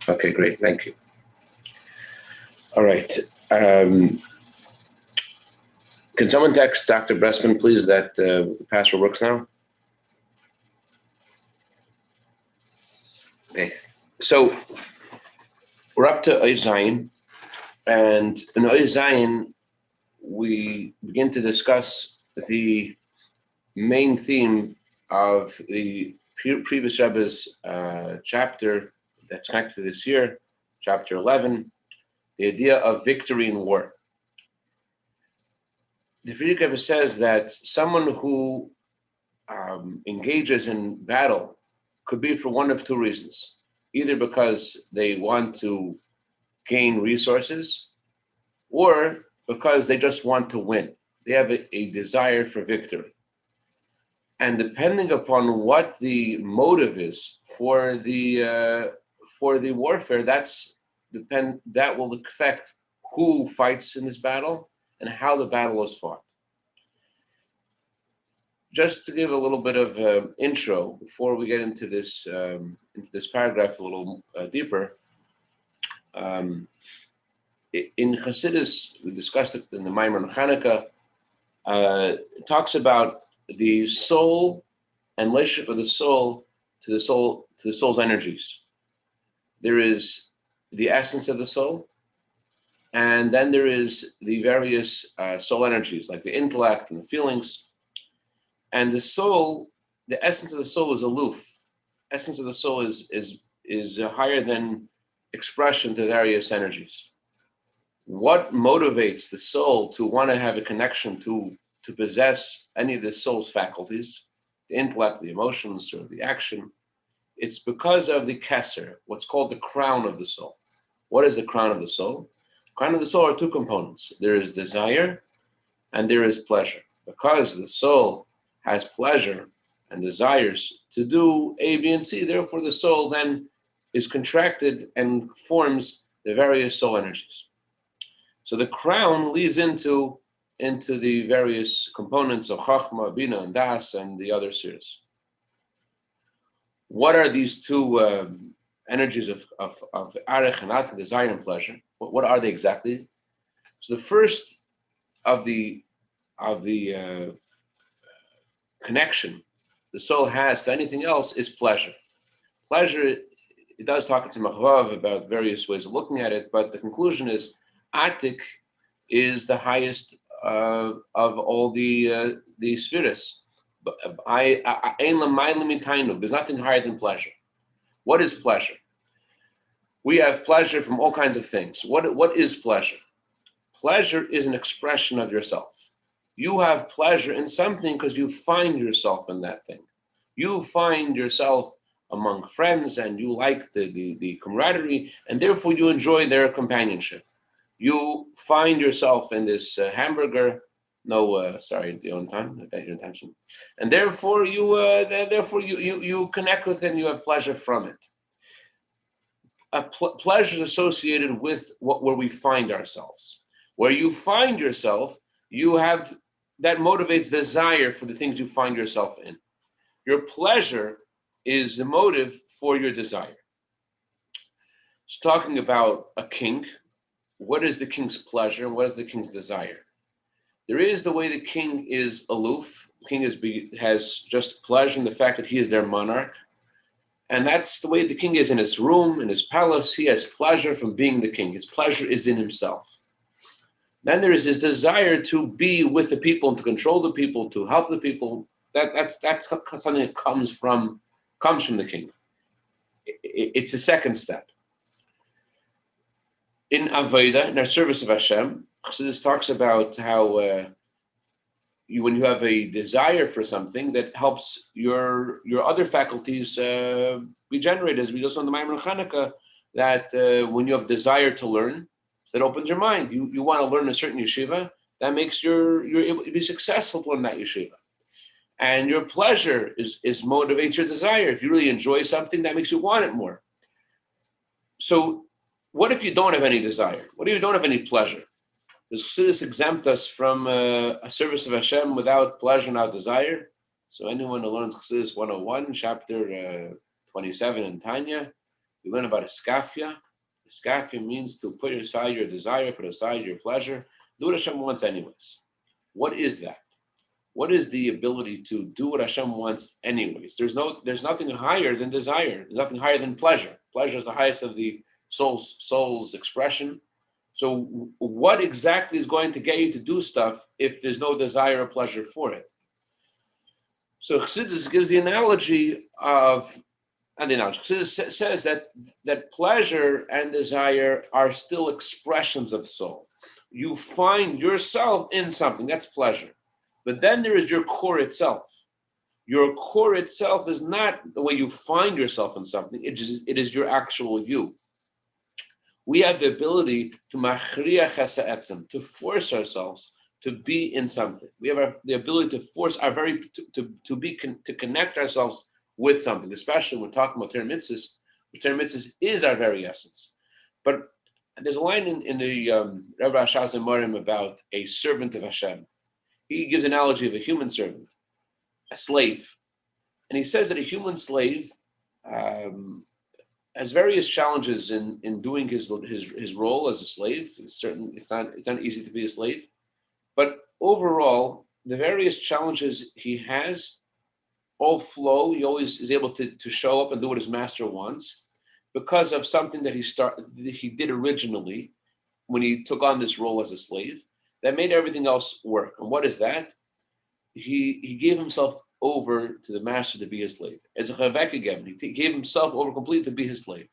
Okay, great. Thank you. All right. Can someone text Dr. Bressman, please, that the password works now? Okay. So we're up to Oy Zayin, and in Oy Zayin, we begin to discuss the main theme of the previous Rebbe's chapter that's connected to this year, chapter 11, the idea of victory in war. The Frierdiker Rebbe says that someone who engages in battle could be for one of two reasons. Either because they want to gain resources, or because they just want to win. They have a desire for victory. And depending upon what the motive is for the warfare, that will affect who fights in this battle and how the battle is fought. Just to give a little bit of intro before we get into this paragraph a little deeper. In Chassidus, we discussed it in the Maamar on Chanukah. It talks about the soul and relationship of the soul to the soul's energies. There is the essence of the soul, and then there is the various soul energies, like the intellect and the feelings. And the soul, the essence of the soul is aloof. Essence of the soul is higher than expression to various energies. What motivates the soul to want to have a connection to possess any of the soul's faculties, the intellect, the emotions, or the action? It's because of the keser, what's called the crown of the soul. What is the crown of the soul? Crown of the soul are two components. There is desire and there is pleasure. Because the soul has pleasure and desires to do A, B, and C, therefore the soul then is contracted and forms the various soul energies. So the crown leads into the various components of Chachma, Bina, and Das, and the other spheres. What are these two energies of Arech and Atik, desire and pleasure? What are they exactly? So the first of the connection the soul has to anything else is pleasure. Pleasure, it does talk to Machvav about various ways of looking at it, but the conclusion is Atik is the highest of all the spheres. There's nothing higher than pleasure. What is pleasure? We have pleasure from all kinds of things. What is pleasure? Pleasure is an expression of yourself. You have pleasure in something because you find yourself in that thing. You find yourself among friends and you like the camaraderie, and therefore you enjoy their companionship. You find yourself in this hamburger. Sorry, the own time. I got your attention, and therefore you connect with it and you have pleasure from it. Pleasure is associated with where we find ourselves. Where you find yourself, you have that motivates desire for the things you find yourself in. Your pleasure is the motive for your desire. So talking about a king, what is the king's pleasure and what is the king's desire? There is the way the king is aloof. The king has just pleasure in the fact that he is their monarch. And that's the way the king is in his room, in his palace. He has pleasure from being the king. His pleasure is in himself. Then there is his desire to be with the people and to control the people, to help the people. That's something that comes from the king. It's a second step. In Avodah, in our service of Hashem, Chassidus talks about how when you have a desire for something, that helps your other faculties be generated. As we just on the Maamar on Chanukah, that when you have desire to learn, that opens your mind. You want to learn a certain yeshiva, that makes you're able to be successful to learn that yeshiva. And your pleasure is motivates your desire. If you really enjoy something, that makes you want it more. So what if you don't have any desire? What if you don't have any pleasure? Does Chassidus exempt us from a service of Hashem without pleasure and without desire? So anyone who learns Chassidus 101, chapter 27 in Tanya, We learn about iskafia. Iskafia means to put aside your desire, put aside your pleasure. Do what Hashem wants anyways. What is that? What is the ability to do what Hashem wants anyways? There's nothing higher than desire. There's nothing higher than pleasure. Pleasure is the highest of the soul's expression. So what exactly is going to get you to do stuff if there's no desire or pleasure for it? So Chassidus gives the analogy of, and the analogy, Chassidus says that pleasure and desire are still expressions of soul. You find yourself in something, that's pleasure. But then there is your core itself. Your core itself is not the way you find yourself in something, it is your actual you. We have the ability to machriach ha'etzem, to force ourselves to be in something. We have the ability to force our to connect ourselves with something, especially when we're talking about Torah mitzvahs. Torah mitzvahs is our very essence. But there's a line in the Rebbe Hashaz Maamar about a servant of Hashem. He gives an analogy of a human servant, a slave, and he says that a human slave has various challenges in doing his role as a slave. It's not easy to be a slave, but overall, the various challenges he has all flow. He always is able to show up and do what his master wants because of something that he did originally when he took on this role as a slave that made everything else work. And what is that? He gave himself over to the master to be his slave. It's a chavek again. He gave himself over completely to be his slave.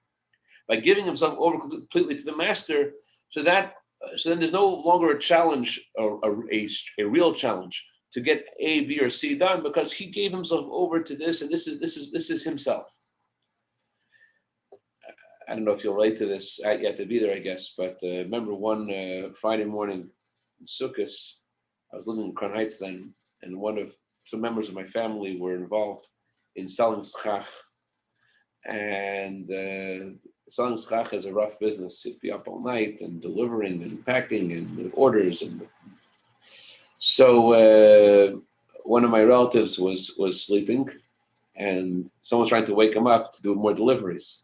By giving himself over completely to the master, so then there's no longer a challenge or a real challenge to get A, B, or C done because he gave himself over to this, and this is himself. I don't know if you'll relate to this. You have to be there, I guess. But remember one Friday morning in Sukkot, I was living in Crown Heights then, and some members of my family were involved in selling schach. And selling schach is a rough business. You'd be up all night and delivering and packing and orders. And so one of my relatives was sleeping, and someone was trying to wake him up to do more deliveries.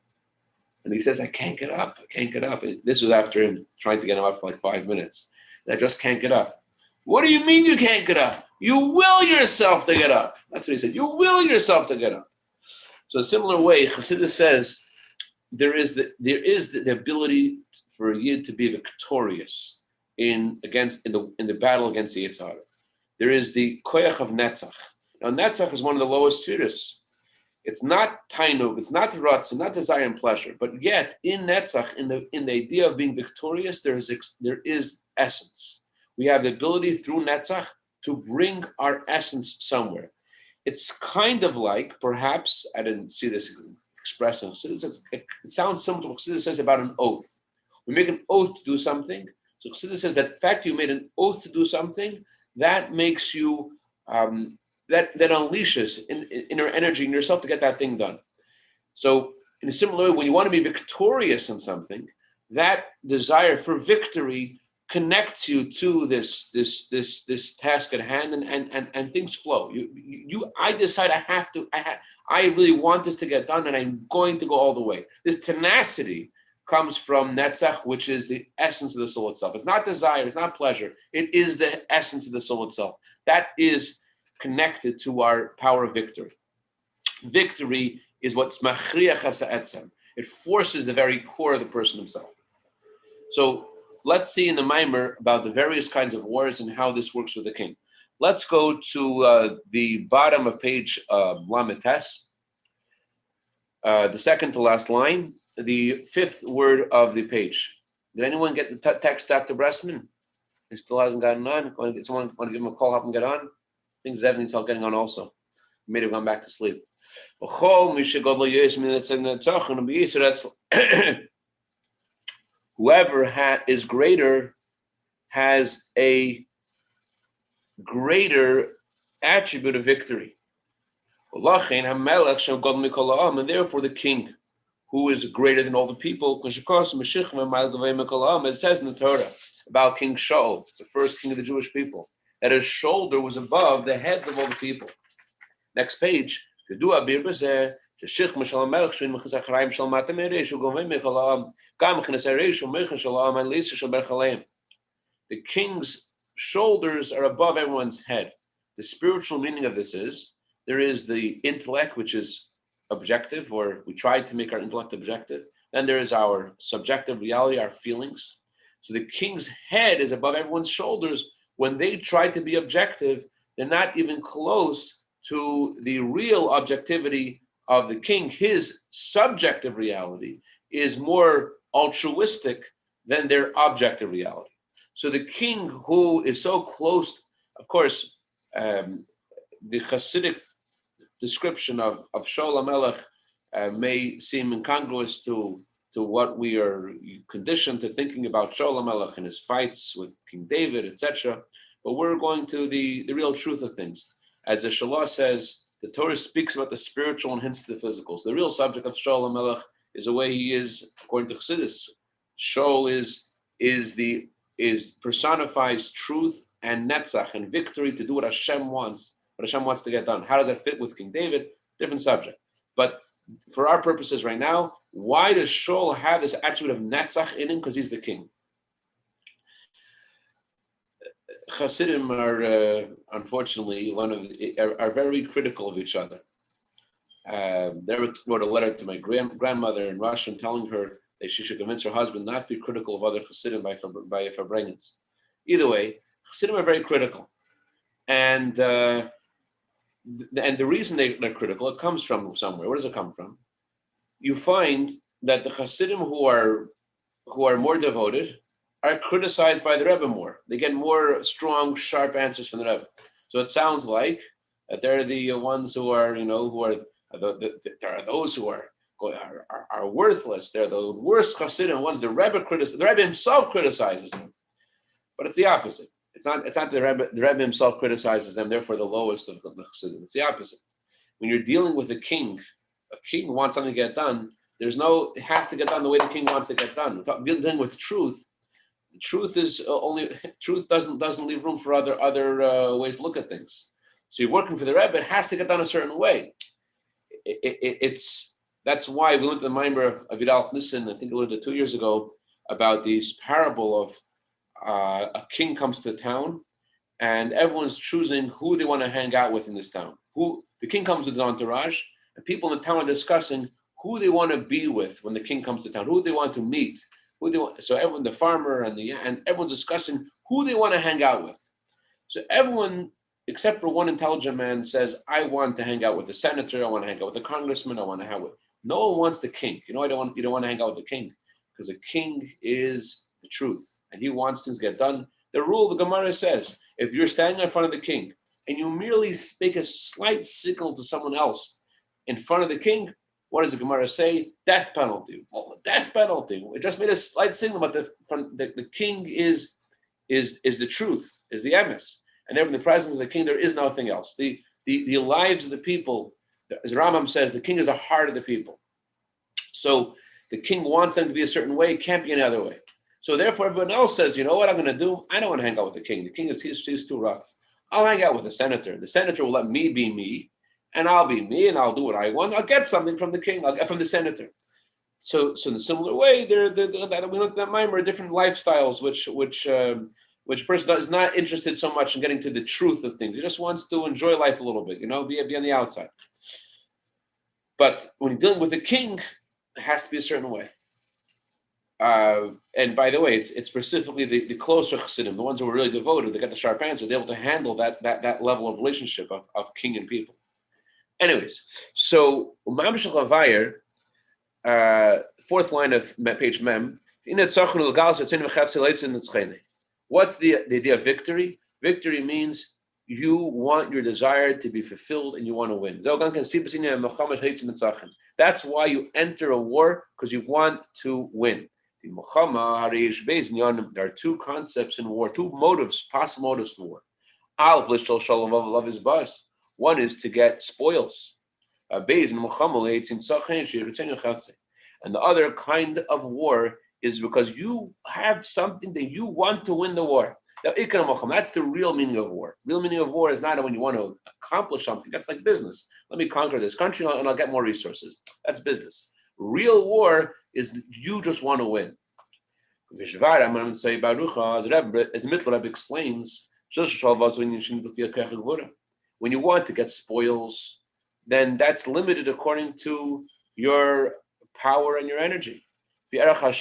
And he says, I can't get up. And this was after him trying to get him up for like 5 minutes. I just can't get up. What do you mean you can't get up? You will yourself to get up. That's what he said. You will yourself to get up. So a similar way, Chassidus says there is the ability for a yid to be victorious in the battle against the Yetzer Hara. There is the koyach of netzach. Now netzach is one of the lowest spheres. It's not tainug, it's not ratz, not desire and pleasure, but yet in netzach, in the idea of being victorious, there is essence. We have the ability through netzach to bring our essence somewhere. It's kind of like, perhaps, I didn't see this expressed in Chassidus, it sounds similar to what Chassidus says about an oath. We make an oath to do something. So Chassidus says that the fact you made an oath to do something, that makes you, that unleashes inner energy in yourself to get that thing done. So in a similar way, when you want to be victorious in something, that desire for victory connects you to this task at hand, and things flow. I decide I really want this to get done, and I'm going to go all the way. This tenacity comes from netzach, which is the essence of the soul itself. It's not desire, it's not pleasure. It is the essence of the soul itself. That is connected to our power of victory. Victory is what's machriach ha'etzem. It forces the very core of the person himself. So let's see in the Maamar about the various kinds of wars and how this works with the king. Let's go to the bottom of page Lamed Tes, the second to last line, the fifth word of the page. Did anyone get the text, Dr. Bressman? He still hasn't gotten on. Someone want to give him a call, help him get on? I think Zev needs help getting on also. He may have gone back to sleep. Whoever is greater has a greater attribute of victory. And therefore the king, who is greater than all the people, it says in the Torah about King Shaul, the first king of the Jewish people, that his shoulder was above the heads of all the people. Next page, The king's shoulders are above everyone's head. The spiritual meaning of this is there is the intellect, which is objective, or we try to make our intellect objective. Then there is our subjective reality, our feelings. So the king's head is above everyone's shoulders. When they try to be objective, they're not even close to the real objectivity of the king. His subjective reality is more altruistic than their objective reality. So the king who is so close, of course, the Hasidic description of Shaul HaMelech may seem incongruous to what we are conditioned to thinking about Shaul HaMelech and his fights with King David, etc. But we're going to the real truth of things. As the Shalah says, the Torah speaks about the spiritual and hints to the physical. So the real subject of Shaul HaMelech is the way he is, according to Chassidus. Shaul personifies truth and netzach and victory to do what Hashem wants to get done. How does that fit with King David? Different subject. But for our purposes right now, why does Shaul have this attribute of netzach in him? Because he's the king. Hasidim are unfortunately are very critical of each other. They wrote a letter to my grandmother in Russian telling her that she should convince her husband not to be critical of other Hasidim by Fabrengens. Either way, Hasidim are very critical. And the reason they're critical, it comes from somewhere. Where does it come from? You find that the Hasidim who are more devoted are criticized by the Rebbe more. They get more strong, sharp answers from the Rebbe. So it sounds like that they're the ones who are there are those who are worthless. They're the worst Hasidim ones. The Rebbe himself criticizes them. But it's the opposite. It's not the Rebbe himself criticizes them, therefore the lowest of the Chassidim. It's the opposite. When you're dealing with a king wants something to get done. It has to get done the way the king wants to get done. We're dealing with truth. The truth is truth doesn't leave room for other ways to look at things. So you're working for the Rebbe, it has to get done a certain way. That's why we learned the Maamar of Vidal Nissen, I think we learned it 2 years ago, about this parable of a king comes to town and everyone's choosing who they want to hang out with in this town. The king comes with his entourage, and people in the town are discussing who they want to be with when the king comes to town, who they want to meet, so everyone, the farmer and everyone's discussing who they want to hang out with. So everyone, except for one intelligent man, says, I want to hang out with the senator, I want to hang out with the congressman, I want to hang out with. No one wants the king. You don't want to hang out with the king, because the king is the truth, and he wants things to get done. The rule, the Gemara says, if you're standing in front of the king and you merely make a slight signal to someone else in front of the king, what does the Gemara say? Death penalty. Well, death penalty. It just made a slight signal, but the king is the truth, is the emes, and therefore in the presence of the king there is nothing else. The lives of the people, as Rambam says, the king is the heart of the people. So the king wants them to be a certain way, it can't be any other way. So therefore, everyone else says, you know what I'm going to do? I don't want to hang out with the king. The king he's too rough. I'll hang out with the senator. The senator will let me be me, and I'll be me, and I'll do what I want. I'll get something from the king. I'll get from the senator. So in a similar way, we looked at Maamar, different lifestyles, which person is not interested so much in getting to the truth of things. He just wants to enjoy life a little bit, be on the outside. But when you're dealing with the king, it has to be a certain way. And by the way, it's specifically the closer Chassidim, the ones who are really devoted, they got the sharp answer, they're able to handle that level of relationship of king and people. Anyways, so Maamar Shel Chavayer, fourth line of page Mem. What's the idea of victory? Victory means you want your desire to be fulfilled and you want to win. That's why you enter a war, because you want to win. There are two concepts in war, two possible motives in war. One is to get spoils. And the other kind of war is because you have something that you want to win the war. That's the real meaning of war. Real meaning of war is not when you want to accomplish something. That's like business. Let me conquer this country and I'll get more resources. That's business. Real war is you just want to win. Shevat, I'm going to say Baruch, as the Mittler Rebbe explains, when you want to get spoils, then that's limited according to your power and your energy. We don't need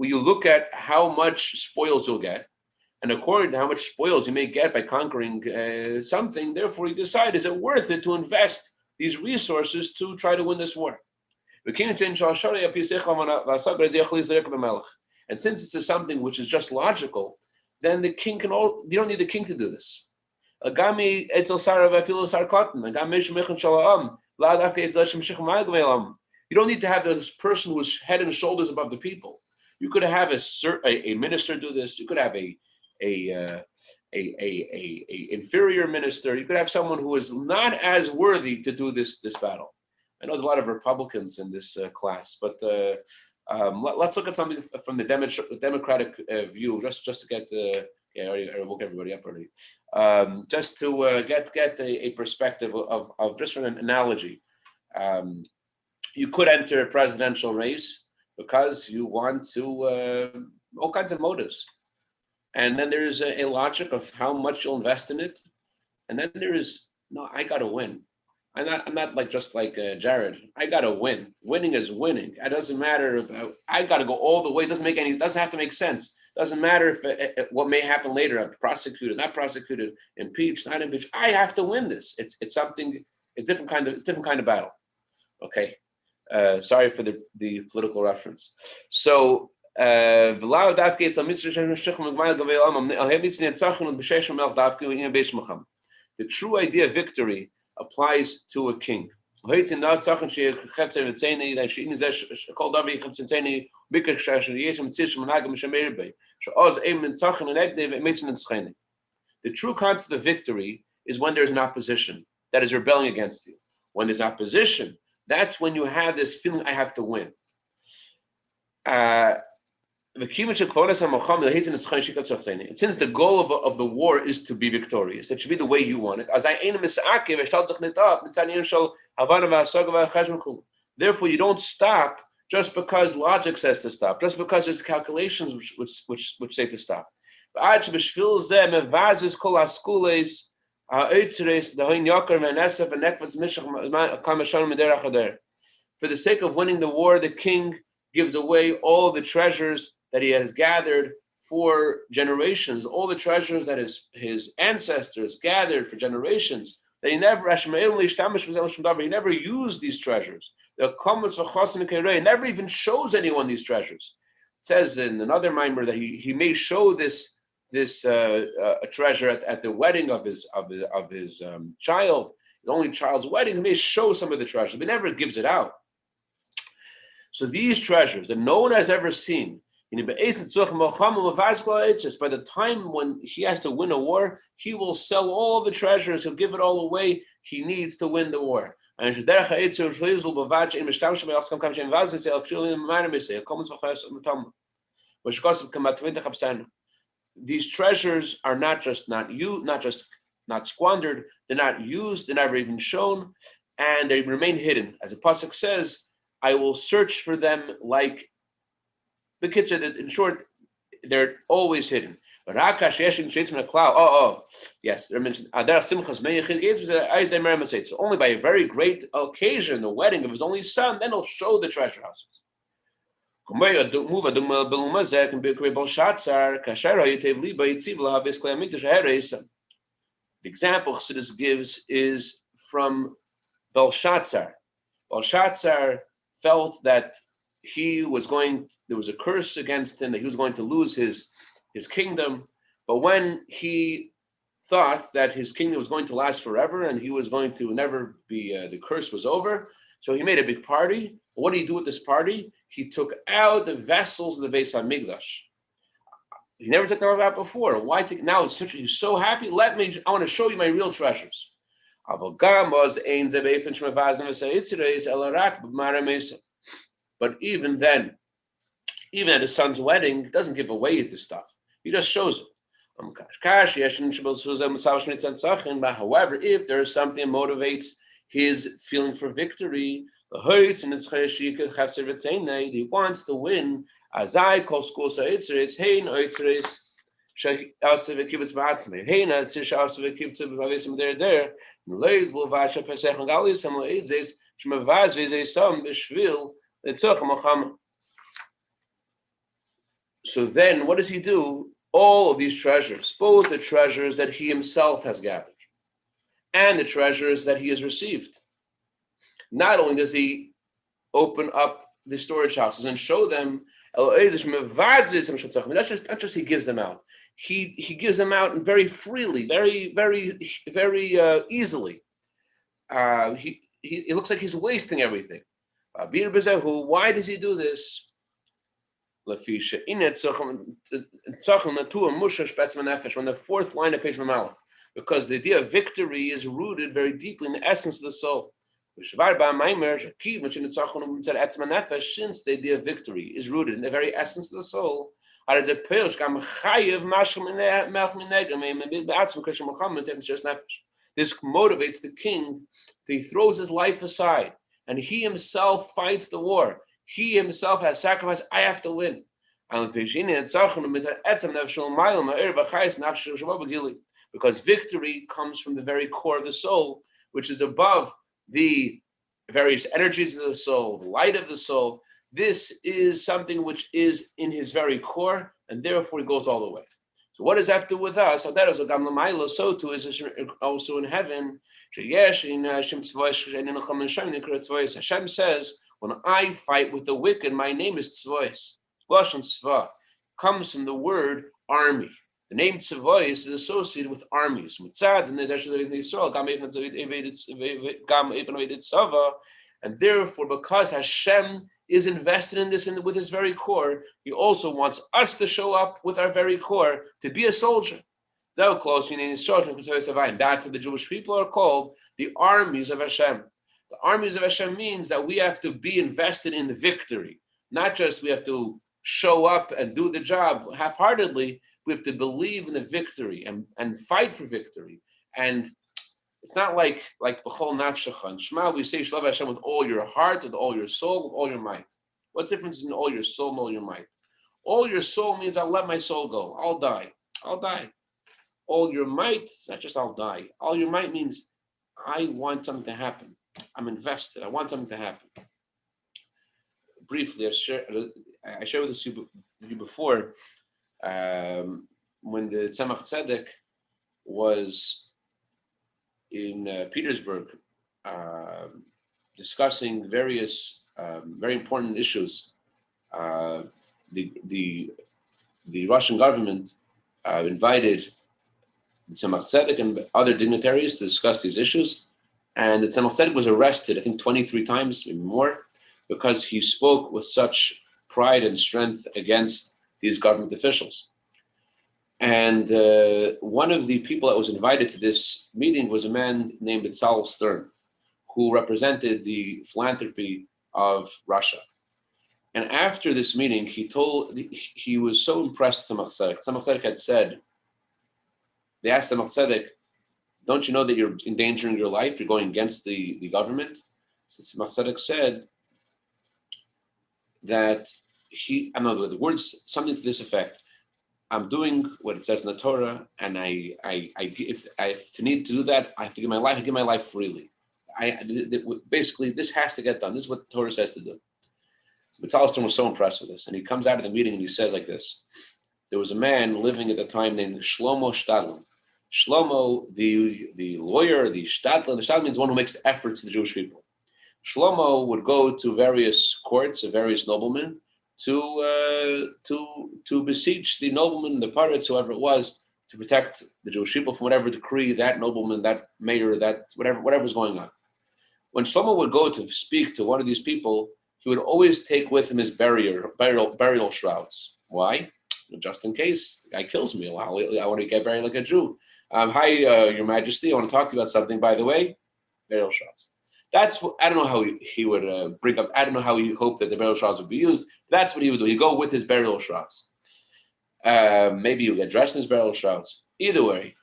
you look at how much spoils you'll get, and according to how much spoils you may get by conquering something, therefore you decide, is it worth it to invest these resources to try to win this war? And since it's something which is just logical, then the king can all, you don't need the king to do this. You don't need to have this person who's head and shoulders above the people. You could have a minister do this. You could have a inferior minister. You could have someone who is not as worthy to do this battle. I know there's a lot of Republicans in this class, but let's look at something from the democratic view, just to get. I already woke everybody up already. Just to get a perspective of just an analogy. You could enter a presidential race because you want to all kinds of motives, and then there is a logic of how much you'll invest in it, and then there is I got to win. I'm not like just like Jared. I got to win. Winning is winning. It doesn't matter. I got to go all the way. It doesn't have to make sense. Doesn't matter if what may happen later. I'm prosecuted, not prosecuted, impeached, not impeached. I have to win this. It's something. It's different kind of battle. Okay. Sorry for the political reference. So the true idea of victory applies to a king. The true concept of victory is when there's an opposition that is rebelling against you. When there's opposition, that's when you have this feeling, I have to win. Since the goal of the war is to be victorious, it should be the way you want it. Therefore, you don't stop just because logic says to stop, just because there's calculations which say to stop. For the sake of winning the war, the king gives away all the treasures that he has gathered for generations, all the treasures that his ancestors gathered for generations. He never used these treasures. He never even shows anyone these treasures. It says in another Maamar that he may show this treasure at the wedding of his child, his only child's wedding. He may show some of the treasures, but he never gives it out. So these treasures that no one has ever seen, by the time when he has to win a war, he will sell all the treasures, he'll give it all away he needs to win the war. These treasures are not squandered, they're not used, they're never even shown, and they remain hidden. As the pasuk says, I will search for them like the kids. In short, they're always hidden. But yes, they're mentioned. So only by a very great occasion, the wedding of his only son, then he'll show the treasure houses. The example Chassidus gives is from Belshazzar. Belshazzar felt that there was a curse against him, that he was going to lose his kingdom. But when he thought that his kingdom was going to last forever and he was going to never be, the curse was over, so he made a big party. What did he do with this party? He took out the vessels of the Beis HaMikdash. He never took them out before. Why take now? He's so happy. I want to show you my real treasures. But even then, even at his son's wedding, he doesn't give away the stuff. He just shows it. However, if there is something that motivates his feeling for victory, he wants to win. So then what does he do? All of these treasures, both the treasures that he himself has gathered and the treasures that he has received. Not only does he open up the storage houses and show them, not just he gives them out. He gives them out very freely, very easily. It looks like he's wasting everything. Why does he do this? When the fourth line of page Mamalach, because the idea of victory is rooted very deeply in the essence of the soul. Since the idea of victory is rooted in the very essence of the soul, this motivates the king. He throws his life aside and he himself fights the war. He himself has sacrificed. I have to win. Because victory comes from the very core of the soul, which is above the various energies of the soul, the light of the soul. This is something which is in his very core, and therefore he goes all the way. So what does that have to do with us? So that is so too is also in heaven. Hashem says, when I fight with the wicked, my name is Tzvois. Lashon Tzva comes from the word army. The name Tzvois is associated with armies. And therefore, because Hashem is invested in this with his very core, he also wants us to show up with our very core, to be a soldier. That to the Jewish people are called the armies of Hashem. The armies of Hashem means that we have to be invested in the victory. Not just we have to show up and do the job half-heartedly. We have to believe in the victory and fight for victory. And it's not like b'chol nafshecha and Shema, we say Shalom Hashem with all your heart, with all your soul, with all your might. What's the difference in all your soul and all your might? All your soul means I'll let my soul go. I'll die. All your might, it's not just I'll die. All your might means I want something to happen. I'm invested. I want something to happen. Briefly, I shared with you before when the Tzemach Tzedek was in Petersburg discussing various very important issues. The Russian government invited Tzemach Tzedek and other dignitaries to discuss these issues. And the Tzemach Tzedek was arrested, I think 23 times, maybe more, because he spoke with such pride and strength against these government officials. And one of the people that was invited to this meeting was a man named Itzal Stern, who represented the philanthropy of Russia. And after this meeting, he was so impressed with Tzemach Tzedek. Tzemach Tzedek had said, they asked Tzemach Tzedek, don't you know that you're endangering your life? You're going against the government? So Tzemach Tzedek said that I'm not the words, something to this effect. I'm doing what it says in the Torah, and if I have to need to do that, I have to give my life. I give my life freely. Basically, this has to get done. This is what the Torah says to do. So Itzal Stern was so impressed with this, and he comes out of the meeting and he says like this: there was a man living at the time named Shlomo Shtadlin. Shlomo, the lawyer, the Shtadlin means one who makes efforts to the Jewish people. Shlomo would go to various courts of various noblemen to beseech the nobleman, the pirates, whoever it was, to protect the Jewish people from whatever decree that nobleman, that mayor, that whatever was going on. When Shlomo would go to speak to one of these people, he would always take with him his burial shrouds. Why? Just in case the guy kills me, I want to get buried like a Jew. Hi, Your Majesty. I want to talk to you about something. By the way, burial shrouds. That's what, I don't know how he would bring up. I don't know how he hoped that the burial shrouds would be used. That's what he would do. He'd go with his burial shrouds. Maybe he'll get dressed in his burial shrouds. Either way.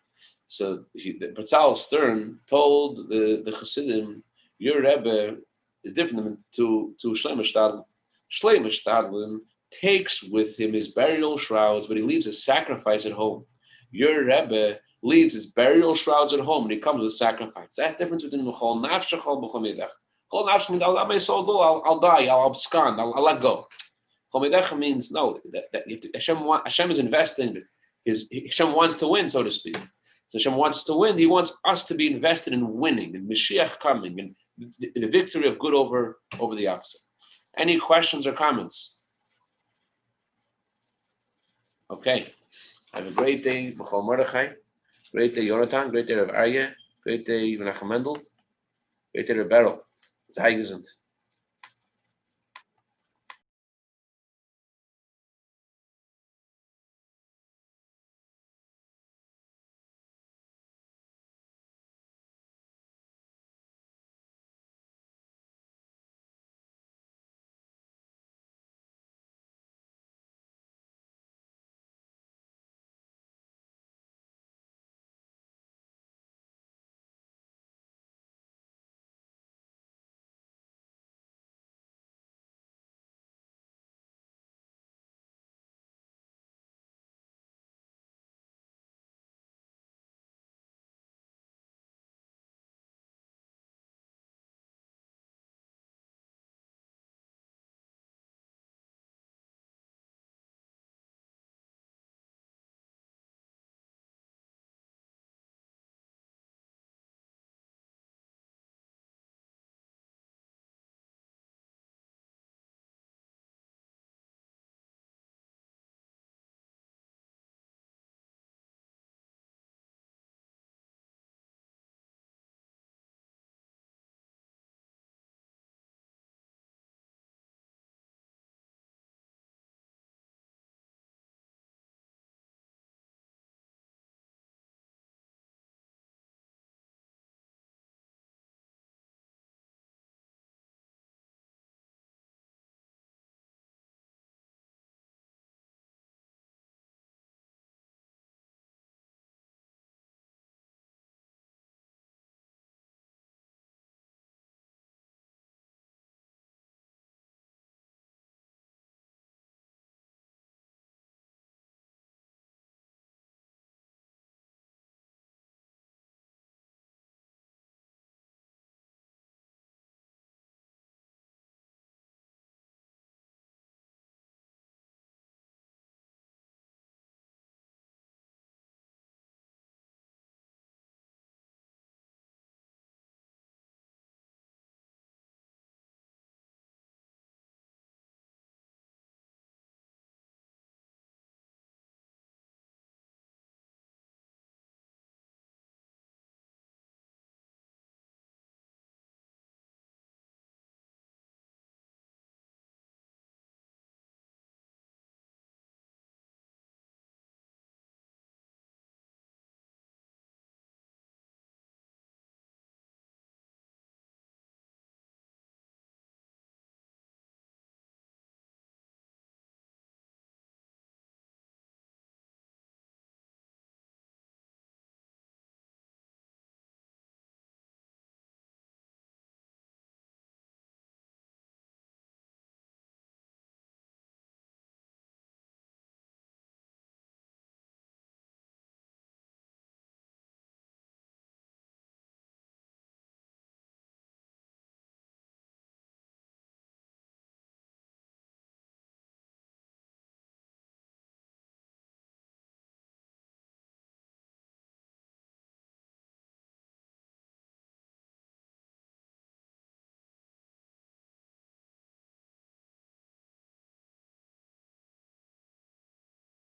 So the Betzalel Stern told the Chassidim, your Rebbe is different than to Shlomo Shtadl. Shlomo Shtadl takes with him his burial shrouds, but he leaves his sacrifice at home. Your Rebbe leaves his burial shrouds at home and he comes with sacrifice. That's the difference between Chol Nafshe Chol B'chol Meidach. Chol Nafshe means I'll let my soul go, I'll die, I'll abscond, I'll let go. Chol Meidach means no, that you have to, Hashem is investing, Hashem wants to win, so to speak. So Hashem wants to win. He wants us to be invested in winning, in Mashiach coming, and the victory of good over the opposite. Any questions or comments? Okay. Have a great day, Michal Mordechai. Great day, Yonatan. Great day, Rav Aryeh. Great day, Menachem Mendel. Great day, Rav Beryl. Sei gesund.